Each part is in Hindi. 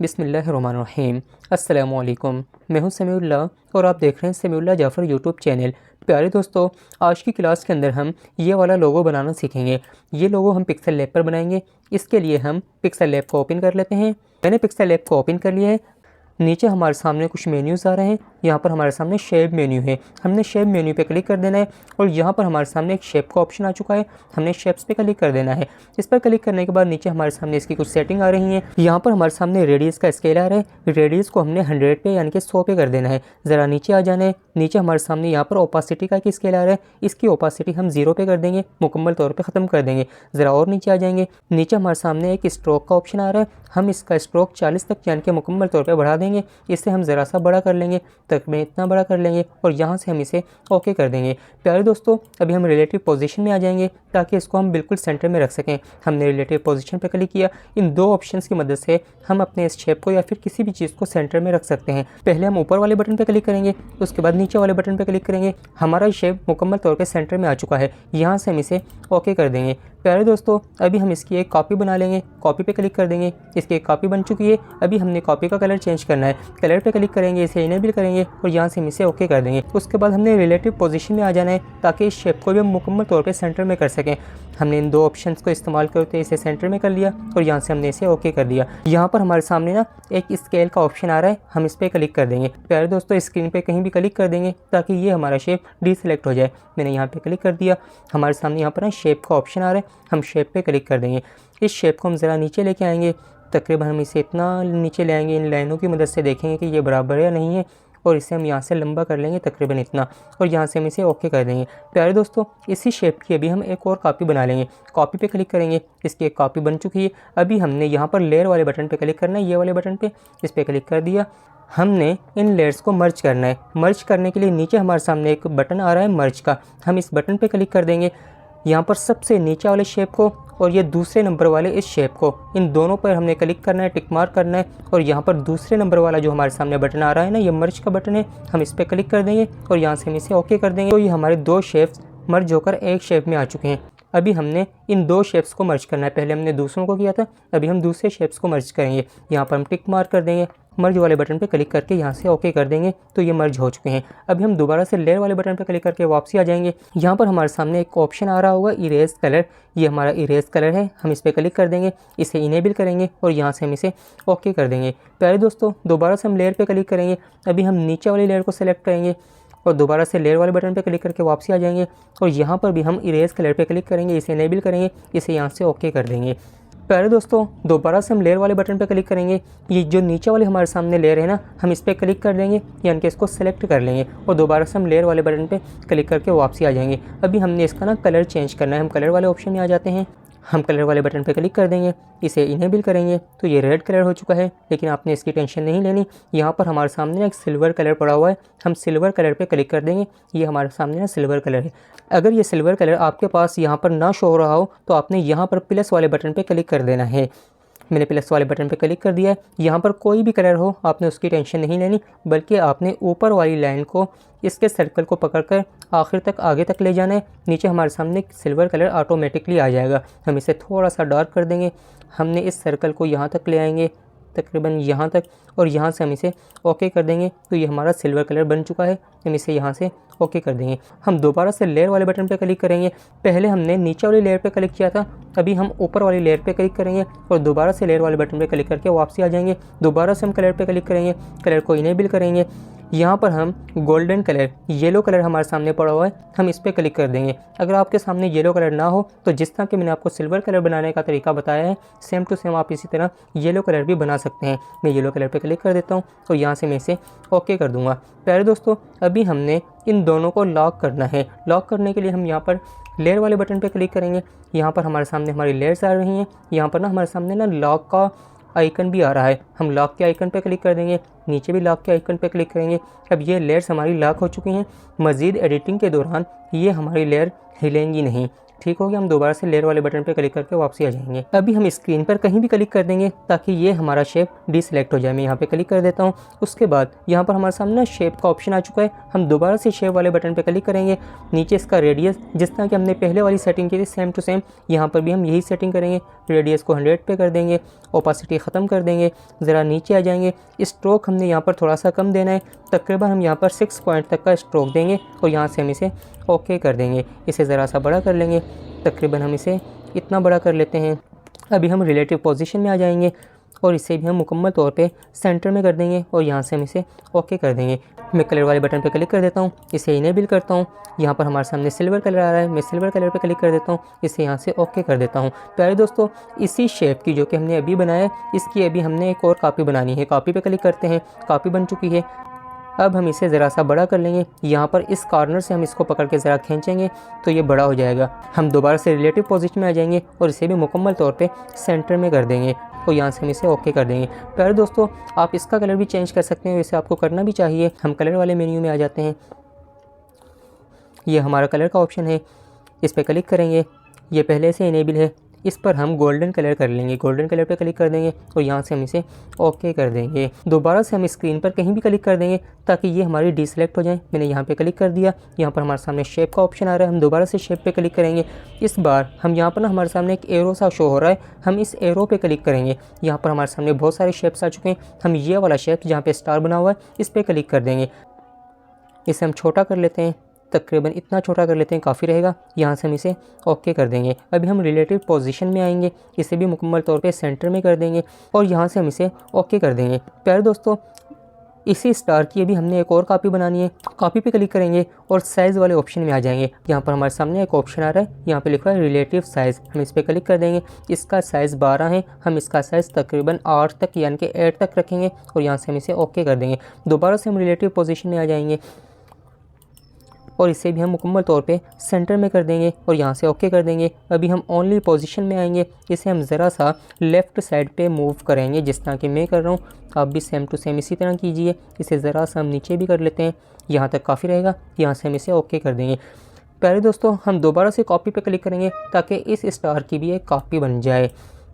बिस्मिल्लाहिर्रहमानिर्रहीम। अस्सलामुअलैकुम। मैं हूं समीउल्लाह और आप देख रहे हैं समीउल्लाह जाफ़र यूट्यूब चैनल। प्यारे दोस्तों, आज की क्लास के अंदर हम ये वाला लोगो बनाना सीखेंगे। ये लोगो हम पिक्सल लैब पर बनाएंगे। इसके लिए हम पिक्सल लैब को ओपन कर लेते हैं। मैंने पिक्सल लैब को ओपन कर लिया है। नीचे हमारे सामने कुछ मेन्यूज़ आ रहे हैं। यहाँ पर हमारे सामने शेप मेन्यू है। हमने शेप मेन्यू पे क्लिक कर देना है और यहाँ पर हमारे सामने एक शेप का ऑप्शन आ चुका है। हमने शेप्स पे क्लिक कर देना है। इस पर क्लिक करने के बाद नीचे हमारे सामने इसकी कुछ सेटिंग आ रही हैं। यहाँ पर हमारे सामने रेडियस का स्केल आ रहा है। रेडियस को हमने 100 पे यानी कि 100 पे कर देना है। ज़रा नीचे आ जाना है। नीचे हमारे सामने यहाँ पर ओपासिटी का एक स्केल आ रहा है। इसकी ओपासिटी हम 0 पे कर देंगे, मुकम्मल तौर पर ख़त्म कर देंगे। ज़रा और नीचे आ जाएंगे। नीचे हमारे सामने एक स्ट्रोक का ऑप्शन आ रहा है। हम इसका स्ट्रोक 40 तक यानी कि मुकम्मल तौर पर बढ़ा देंगे। इससे हम ज़रा सा बड़ा कर लेंगे, तकरीबन इतना बड़ा कर लेंगे और यहाँ से हम इसे ओके कर देंगे। प्यारे दोस्तों, अभी हम रिलेटिव पोजीशन में आ जाएंगे ताकि इसको हम बिल्कुल सेंटर में रख सकें। हमने रिलेटिव पोजीशन पर क्लिक किया। इन दो ऑप्शंस की मदद से हम अपने इस शेप को या फिर किसी भी चीज़ को सेंटर में रख सकते हैं। पहले हम ऊपर वाले बटन पर क्लिक करेंगे, उसके बाद नीचे वाले बटन पर क्लिक करेंगे। हमारा शेप मुकम्मल तौर पर सेंटर में आ चुका है। यहाँ से हम इसे ओके कर देंगे। प्यारे दोस्तों, अभी हम इसकी एक कॉपी बना लेंगे। कॉपी पे क्लिक कर देंगे। इसकी एक कॉपी बन चुकी है। अभी हमने कॉपी का कलर चेंज करना है। कलर पे क्लिक करेंगे, इसे इनेबल करेंगे और यहाँ से हम इसे ओके कर देंगे। उसके बाद हमने रिलेटिव पोजीशन में आ जाना है ताकि इस शेप को भी हम मुकम्मल तौर पे सेंटर में कर सकें। हमने इन दो ऑप्शंस को इस्तेमाल करते इसे सेंटर में कर लिया और यहाँ से हमने इसे ओके कर दिया। यहाँ पर हमारे सामने ना एक स्केल का ऑप्शन आ रहा है, हम इस पर क्लिक कर देंगे। प्यारे दोस्तों, स्क्रीन पे कहीं भी क्लिक कर देंगे ताकि ये हमारा शेप डीसेलेक्ट हो जाए। मैंने यहाँ पे क्लिक कर दिया। हमारे सामने यहाँ पर ना शेप का ऑप्शन आ रहा है, हम शेप पे क्लिक कर देंगे। इस शेप को हम ज़रा नीचे लेके आएंगे। तकरीबन हम इसे इतना नीचे ले आएंगे, इन लाइनों की मदद से देखेंगे कि ये बराबर है या नहीं है और इसे हम यहाँ से लंबा कर लेंगे तकरीबन इतना और यहाँ से हम इसे ओके कर देंगे। प्यारे दोस्तों, इसी शेप की अभी हम एक और कॉपी बना लेंगे। कॉपी पे क्लिक करेंगे, इसकी एक कॉपी बन चुकी है। अभी हमने यहाँ पर लेयर वाले बटन पे क्लिक करना है, ये वाले बटन पे, इस पर क्लिक कर दिया। हमने इन लेयर्स को मर्ज करना है। मर्ज करने के लिए नीचे हमारे सामने एक बटन आ रहा है मर्ज का, हम इस बटन पे क्लिक कर देंगे। यहाँ पर सबसे नीचे वाले शेप को और ये दूसरे नंबर वाले इस शेप को, इन दोनों पर हमने क्लिक करना है, टिक मार्क करना है और यहाँ पर दूसरे नंबर वाला जो हमारे सामने बटन आ रहा है ना, ये मर्ज का बटन है, हम इस पर क्लिक कर देंगे और यहाँ से हम इसे ओके कर देंगे। तो ये हमारे दो शेप्स मर्ज होकर एक शेप में आ चुके हैं। अभी हमने इन दो शेप्स को मर्ज करना है। पहले हमने दूसरों को किया था, अभी हम दूसरे शेप्स को मर्ज करेंगे। यहाँ पर हम टिक मार्क कर देंगे, मर्ज वाले बटन पे क्लिक करके यहाँ से ओके कर देंगे तो ये मर्ज हो चुके हैं। अभी हम दोबारा से लेयर वाले बटन पे क्लिक करके वापसी आ जाएंगे। यहाँ पर हमारे सामने एक ऑप्शन आ रहा होगा इरेज कलर, ये हमारा इरेज कलर है, हम इस पर क्लिक कर देंगे, इसे इनेबल करेंगे और यहाँ से हम इसे ओके कर देंगे। प्यारे दोस्तों, दोबारा से हम लेयर पर क्लिक करेंगे। अभी हम नीचे वाली लेयर को सेलेक्ट करेंगे और दोबारा से लेयर वाले बटन पे क्लिक करके वापसी आ जाएंगे और यहाँ पर भी हम इरेज कलर पे क्लिक करेंगे, इसे इनेबल करेंगे, इसे यहाँ से ओके कर देंगे। प्यारे दोस्तों, दोबारा से हम लेयर वाले बटन पे क्लिक करेंगे। ये जो नीचे वाले हमारे सामने लेयर है ना, हम इस पर क्लिक कर देंगे यानी कि इसको सेलेक्ट कर लेंगे और दोबारा से हम लेयर वाले बटन पे क्लिक करके वापसी आ जाएंगे। अभी हमने इसका ना कलर चेंज करना है। हम कलर वाले ऑप्शन में आ जाते हैं, हम कलर वाले बटन पे क्लिक कर देंगे, इसे इनेबल करेंगे तो ये रेड कलर हो चुका है। लेकिन आपने इसकी टेंशन नहीं लेनी। यहाँ पर हमारे सामने एक सिल्वर कलर पड़ा हुआ है, हम सिल्वर कलर पे क्लिक कर देंगे। ये हमारे सामने ना सिल्वर कलर है। अगर ये सिल्वर कलर आपके पास यहाँ पर ना शो हो रहा हो तो आपने यहाँ पर प्लस वाले बटन पे क्लिक कर देना है। मैंने प्लस वाले बटन पे क्लिक कर दिया है। यहाँ पर कोई भी कलर हो आपने उसकी टेंशन नहीं लेनी, बल्कि आपने ऊपर वाली लाइन को, इसके सर्कल को पकड़कर आखिर तक आगे तक ले जाना है। नीचे हमारे सामने सिल्वर कलर ऑटोमेटिकली आ जाएगा। हम इसे थोड़ा सा डार्क कर देंगे। हमने इस सर्कल को यहाँ तक ले आएंगे, तकरीबन यहाँ तक, और यहाँ से हम इसे ओके कर देंगे तो ये हमारा सिल्वर कलर बन चुका है। हम इसे यहाँ से ओके कर देंगे। हम दोबारा से लेयर वाले बटन पे क्लिक करेंगे। पहले हमने नीचे वाली लेयर पे क्लिक किया था, अभी हम ऊपर वाली लेयर पे क्लिक करेंगे और दोबारा से लेयर वाले बटन पे क्लिक करके वापसी आ जाएंगे। दोबारा से हम कलर पे क्लिक करेंगे, कलर को इनेबल करेंगे। यहाँ पर हम गोल्डन कलर, येलो कलर हमारे सामने पड़ा हुआ है, हम इस पर क्लिक कर देंगे। अगर आपके सामने येलो कलर ना हो तो जिस तरह कि मैंने आपको सिल्वर कलर बनाने का तरीका बताया है, सेम टू सेम आप इसी तरह येलो कलर भी बना सकते हैं। मैं येलो कलर पे क्लिक कर देता हूँ और यहाँ से मैं इसे ओके कर दूँगा। प्यारे दोस्तों, अभी हमने इन दोनों को लॉक करना है। लॉक करने के लिए हम यहाँ पर लेयर वाले बटन पे क्लिक करेंगे। यहाँ पर हमारे सामने हमारी लेयर्स आ रही हैं। यहाँ पर ना हमारे सामने ना लॉक का आइकन भी आ रहा है, हम लॉक के आइकन पे क्लिक कर देंगे। नीचे भी लॉक के आइकन पे क्लिक करेंगे। अब ये लेयर्स हमारी लॉक हो चुकी हैं। मज़ीद एडिटिंग के दौरान ये हमारी लेयर हिलेंगी नहीं। ठीक हो गया। हम दोबारा से लेयर वाले बटन पर क्लिक करके वापसी आ जाएंगे। अभी हम स्क्रीन पर कहीं भी क्लिक कर देंगे ताकि ये हमारा शेप डीसेलेक्ट हो जाए। मैं यहाँ पे क्लिक कर देता हूँ। उसके बाद यहाँ पर हमारे सामने शेप का ऑप्शन आ चुका है। हम दोबारा से शेप वाले बटन पर क्लिक करेंगे। नीचे इसका रेडियस जिस तरह कि हमने पहले वाली सेटिंग की थी सेम टू सेम यहाँ पर भी हम यही सेटिंग करेंगे। रेडियस को 100 पे कर देंगे, ओपासिटी ख़त्म कर देंगे। ज़रा नीचे आ जाएंगे। स्ट्रोक हमने यहाँ पर थोड़ा सा कम देना है, तकरीबन हम यहाँ पर 6 पॉइंट तक का स्ट्रोक देंगे और यहाँ से हम इसे ओके कर देंगे। इसे ज़रा सा बड़ा कर लेंगे, तकरीबन हम इसे इतना बड़ा कर लेते हैं। अभी हम रिलेटिव पोजीशन में आ जाएंगे और इसे भी हम मुकम्मल तौर पे सेंटर में कर देंगे और यहाँ से हम इसे ओके कर देंगे। मैं कलर वाले बटन पे क्लिक कर देता हूँ, इसे इनेबल करता हूँ। यहाँ पर हमारे सामने सिल्वर कलर आ रहा है, मैं सिल्वर कलर पे क्लिक कर देता हूँ, इसे यहाँ से ओके कर देता हूँ। प्यारे दोस्तों, इसी शेप की जो कि हमने अभी बनाया है, इसकी अभी हमने एक और कॉपी बनानी है। कॉपी पे क्लिक करते हैं, कॉपी बन चुकी है। अब हम इसे ज़रा सा बड़ा कर लेंगे। यहाँ पर इस कॉर्नर से हम इसको पकड़ के ज़रा खींचेंगे तो ये बड़ा हो जाएगा। हम दोबारा से रिलेटिव पोजीशन में आ जाएंगे और इसे भी मुकम्मल तौर पे सेंटर में कर देंगे और यहाँ से हम इसे ओके कर देंगे। प्यारे दोस्तों, आप इसका कलर भी चेंज कर सकते हैं, वैसे आपको करना भी चाहिए। हम कलर वाले मेन्यू में आ जाते हैं। ये हमारा कलर का ऑप्शन है, इस पर क्लिक करेंगे। ये पहले से इनेबल है, इस पर हम गोल्डन कलर कर लेंगे। गोल्डन कलर पे क्लिक कर देंगे और यहाँ से हम इसे ओके कर देंगे। दोबारा से हम स्क्रीन पर कहीं भी क्लिक कर देंगे ताकि ये हमारी डीसेलेक्ट हो जाए। मैंने यहाँ पे क्लिक कर दिया। यहाँ पर हमारे सामने शेप का ऑप्शन आ रहा है, हम दोबारा से शेप पे क्लिक करेंगे। इस बार हम यहाँ पर ना हमारे सामने एक एरो सा शो हो रहा है, हम इस एरो पे क्लिक करेंगे। यहाँ पर हमारे सामने बहुत सारे शेप्स आ चुके हैं। हम ये वाला शेप जहाँ पे स्टार बना हुआ है इस पर क्लिक कर देंगे। इसे हम छोटा कर लेते हैं, तकरीबन इतना छोटा कर लेते हैं, काफ़ी रहेगा। यहाँ से हम इसे ओके कर देंगे। अभी हम रिलेटिव पोजीशन में आएंगे, इसे भी मुकम्मल तौर पे सेंटर में कर देंगे और यहाँ से हम इसे ओके कर देंगे। प्यारे दोस्तों, इसी स्टार की अभी हमने एक और कॉपी बनानी है। कॉपी पे क्लिक करेंगे और साइज़ वाले ऑप्शन में आ जाएंगे। यहाँ पर हमारे सामने एक ऑप्शन आ रहा है, यहाँ पे लिखा है रिलेटिव साइज़। हम इस पर क्लिक कर देंगे। इसका साइज़ 12 है, हम इसका साइज़ तकरीबन 8 तक यानी कि 8 तक रखेंगे और यहाँ से हम इसे ओके कर देंगे। दोबारा से हम रिलेटिव पोजीशन में आ जाएंगे और इसे भी हम मुकम्मल तौर पे सेंटर में कर देंगे और यहाँ से ओके कर देंगे। अभी हम ओनली पोजीशन में आएंगे, इसे हम ज़रा सा लेफ़्ट साइड पे मूव करेंगे जिस तरह कि मैं कर रहा हूँ। आप भी सेम टू सेम इसी तरह कीजिए। इसे ज़रा सा हम नीचे भी कर लेते हैं, यहाँ तक काफ़ी रहेगा। यहाँ से हम इसे ओके कर देंगे। प्यारे दोस्तों, हम दोबारा से कॉपी पे क्लिक करेंगे ताकि इस स्टार की भी एक कॉपी बन जाए।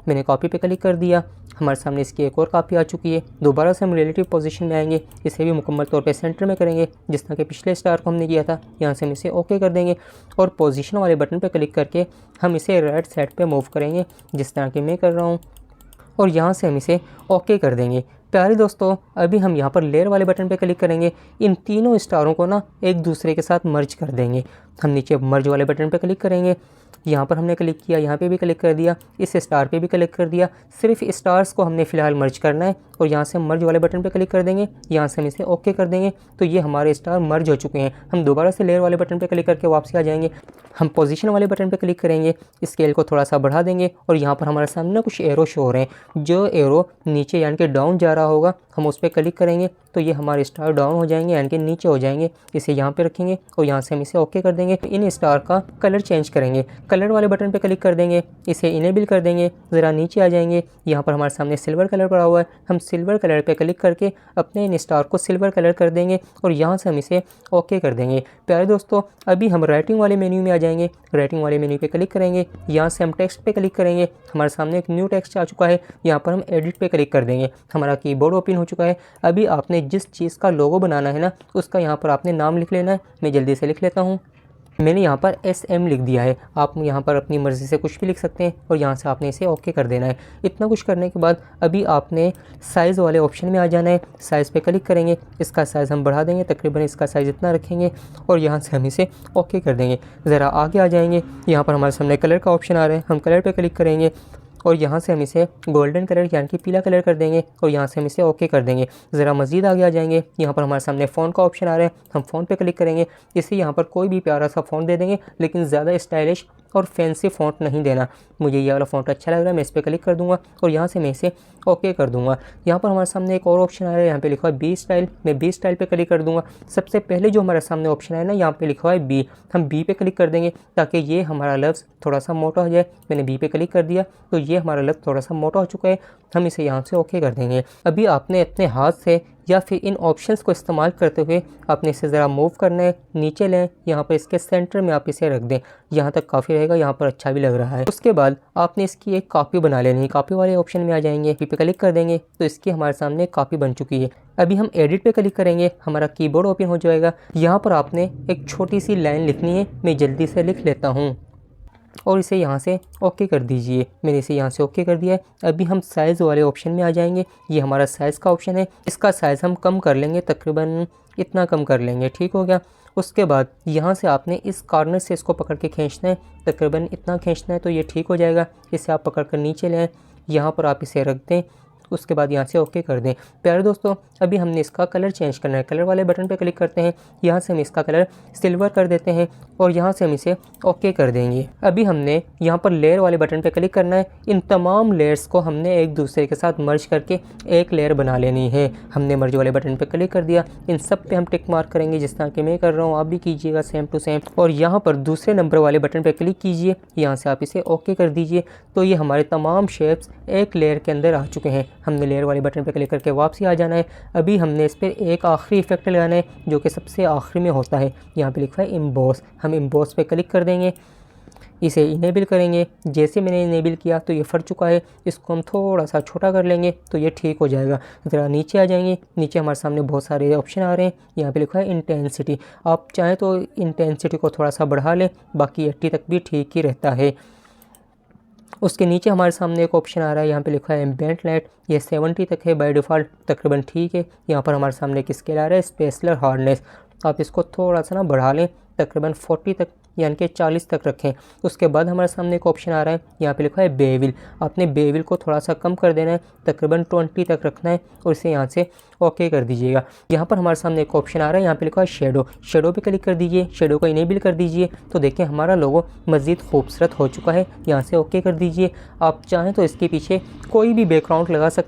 मैंने कॉपी पे क्लिक कर दिया, हमारे सामने इसकी एक और कॉपी आ चुकी है। दोबारा से हम रिलेटिव पोजीशन में आएंगे, इसे भी मुकम्मल तौर पे सेंटर में करेंगे जिस तरह के पिछले स्टार को हमने किया था। यहाँ से हम इसे ओके कर देंगे और पोजीशन वाले बटन पे क्लिक करके हम इसे राइट साइड पे मूव करेंगे जिस तरह कि मैं कर रहा हूँ और यहाँ से हम इसे ओके कर देंगे। प्यारे दोस्तों, अभी हम यहाँ पर लेयर वाले बटन पे क्लिक करेंगे। इन तीनों स्टारों को ना एक दूसरे के साथ मर्ज कर देंगे। हम नीचे मर्ज वाले बटन पे क्लिक करेंगे, यहाँ पर हमने क्लिक किया, यहाँ पे भी क्लिक कर दिया, इस स्टार पे भी क्लिक कर दिया। सिर्फ स्टार्स को हमने फ़िलहाल मर्ज करना है और यहाँ से मर्ज वाले बटन पे क्लिक कर देंगे। यहाँ से हम इसे ओके कर देंगे तो ये हमारे स्टार मर्ज हो चुके हैं। हम दोबारा से लेयर वाले बटन पे क्लिक करके वापसी आ जाएंगे। हम पोजीशन वाले बटन पे क्लिक करेंगे, स्केल को थोड़ा सा बढ़ा देंगे और यहाँ पर हमारे सामने कुछ एरो शो हो रहे हैं। जो एरो नीचे यानी कि डाउन जा रहा होगा, हम उस पर क्लिक करेंगे तो ये हमारे स्टार डाउन हो जाएंगे यानी कि नीचे हो जाएंगे। इसे यहाँ पे रखेंगे और यहाँ से हम इसे ओके कर देंगे। इन स्टार का कलर चेंज करेंगे, कलर वाले बटन पे क्लिक कर देंगे, इसे इनेबल कर देंगे। ज़रा नीचे आ जाएंगे, यहाँ पर हमारे सामने सिल्वर कलर पड़ा हुआ है। हम सिल्वर कलर पे क्लिक करके अपने इन स्टार को सिल्वर कलर कर देंगे और यहाँ से हम इसे ओके कर देंगे। प्यारे दोस्तों, अभी हम राइटिंग वाले मेन्यू में आ जाएंगे। राइटिंग वाले मेन्यू पे क्लिक करेंगे, यहाँ से हम टेक्स्ट पे क्लिक करेंगे। हमारे सामने एक न्यू टेक्स्ट आ चुका है, यहाँ पर हम एडिट पे क्लिक कर देंगे। हमारा कीबोर्ड ओपन हो चुका है। अभी आपने जिस चीज़ का लोगो बनाना है ना, उसका यहाँ पर आपने नाम लिख लेना है। मैं जल्दी से लिख लेता हूँ। मैंने यहाँ पर SM लिख दिया है। आप यहाँ पर अपनी मर्ज़ी से कुछ भी लिख सकते हैं और यहाँ से आपने इसे ओके कर देना है। इतना कुछ करने के बाद अभी आपने साइज़ वाले ऑप्शन में आ जाना है। साइज़ पे क्लिक करेंगे, इसका साइज़ हम बढ़ा देंगे, तकरीबन इसका साइज़ इतना रखेंगे और यहाँ से हम इसे ओके कर देंगे। ज़रा आगे आ जाएंगे, यहाँ पर हमारे सामने कलर का ऑप्शन आ रहा है। हम कलर पर क्लिक करेंगे और यहाँ से हम इसे गोल्डन कलर यानी कि पीला कलर कर देंगे और यहाँ से हम इसे ओके कर देंगे। ज़रा मज़ीद आगे आ जाएंगे, यहाँ पर हमारे सामने फ़ॉन्ट का ऑप्शन आ रहा है। हम फ़ॉन्ट पे क्लिक करेंगे, इसे यहाँ पर कोई भी प्यारा सा फ़ॉन्ट दे देंगे, लेकिन ज़्यादा स्टाइलिश और फैंसी फ़ॉन्ट नहीं देना। मुझे ये वाला फ़ॉन्ट अच्छा लग रहा है, मैं इस पर क्लिक कर दूँगा और यहाँ से मैं इसे ओके कर दूँगा। यहाँ पर हमारे सामने एक और ऑप्शन आ रहा है, यहाँ पे लिखा है बी स्टाइल। मैं बी स्टाइल पे क्लिक कर दूँगा। सबसे पहले जो हमारे सामने ऑप्शन है ना, यहाँ पे लिखा है बी, हम बी पे क्लिक कर देंगे ताकि ये हमारा लफ्ज़ थोड़ा सा मोटा हो जाए। मैंने बी पे क्लिक कर दिया तो ये हमारा लफ्ज़ थोड़ा सा मोटा हो चुका है। हम इसे यहाँ से ओके कर देंगे। अभी आपने अपने हाथ से या फिर इन ऑप्शंस को इस्तेमाल करते हुए आपने इसे ज़रा मूव करना है, नीचे लें, यहाँ पर इसके सेंटर में आप इसे रख दें, यहाँ तक काफ़ी रहेगा, यहाँ पर अच्छा भी लग रहा है। उसके बाद आपने इसकी एक कॉपी बना लेनी है, कॉपी वाले ऑप्शन में आ जाएंगे, पे क्लिक कर देंगे तो इसकी हमारे सामने एक कॉपी बन चुकी है। अभी हम एडिट पे क्लिक करेंगे, हमारा कीबोर्ड ओपन हो जाएगा। यहाँ पर आपने एक छोटी सी लाइन लिखनी है, मैं जल्दी से लिख लेता हूँ और इसे यहाँ से ओके कर दीजिए। मैंने इसे यहाँ से ओके कर दिया है। अभी हम साइज़ वाले ऑप्शन में आ जाएंगे, ये हमारा साइज़ का ऑप्शन है, इसका साइज़ हम कम कर लेंगे, तकरीबन इतना कम कर लेंगे, ठीक हो गया। उसके बाद यहाँ से आपने इस कॉर्नर से इसको पकड़ के खींचना है, तकरीबन इतना खींचना है तो ये ठीक हो जाएगा। इसे आप पकड़ कर नीचे लें, यहाँ पर आप इसे रख दें, उसके बाद यहाँ से ओके कर दें। प्यारे दोस्तों, अभी हमने इसका कलर चेंज करना है, कलर वाले बटन पर क्लिक करते हैं, यहाँ से हम इसका कलर सिल्वर कर देते हैं और यहाँ से हम इसे ओके कर देंगे। अभी हमने यहाँ पर लेयर वाले बटन पर क्लिक करना है, इन तमाम लेयर्स को हमने एक दूसरे के साथ मर्ज करके एक लेयर बना लेनी है। हमने मर्ज वाले बटन पर क्लिक कर दिया, इन सब पे हम टिक मार्क करेंगे जिस तरह कि मैं कर रहा हूँ, आप भी कीजिएगा सेम टू सेम। और यहाँ पर दूसरे नंबर वाले बटन पर क्लिक कीजिए, यहाँ से आप इसे ओके कर दीजिए। तो ये हमारे तमाम शेप्स एक लेयर के अंदर आ चुके हैं। हमने लेयर वाले बटन पर क्लिक करके वापसी आ जाना है। अभी हमने इस पर एक आखिरी इफेक्ट लगाना है जो कि सबसे आखिरी में होता है, यहाँ पे लिखा है इम्बॉस। हम इम्बॉस पे क्लिक कर देंगे, इसे इनेबल करेंगे। जैसे मैंने इनेबल किया तो ये फट चुका है, इसको हम थोड़ा सा छोटा कर लेंगे तो ये ठीक हो जाएगा। ज़रा नीचे आ जाएंगे, नीचे हमारे सामने बहुत सारे ऑप्शन आ रहे हैं, यहाँ पे लिखा है इंटेंसिटी। आप चाहें तो इंटेंसिटी को थोड़ा सा बढ़ा लें, बाकी 80 तक भी ठीक ही रहता है। उसके नीचे हमारे सामने एक ऑप्शन आ रहा है, यहाँ पे लिखा है एम्बिएंट लाइट, ये 70 तक है बाय डिफ़ॉल्ट, तकरीबन ठीक है। यहाँ पर हमारे सामने एक स्केल आ रहा है स्पेसलर हार्डनेस, आप इसको थोड़ा सा ना बढ़ा लें, तकरीबन 40 तक यानी कि 40 तक रखें। उसके बाद हमारे सामने एक ऑप्शन आ रहा है, यहाँ पे लिखा है बेविल, आपने बेविल को थोड़ा सा कम कर देना है, तकरीबन 20 तक रखना है और इसे यहाँ से ओके कर दीजिएगा। यहाँ पर हमारे सामने एक ऑप्शन आ रहा है, यहाँ पे लिखा है शेडो, शेडो पे क्लिक कर दीजिए, शेडो को इनेबल कर दीजिए। तो देखिए हमारा लोगो मज़ीद खूबसूरत हो चुका है, यहाँ से ओके कर दीजिए। आप चाहें तो इसके पीछे कोई भी बैकग्राउंड लगा सकते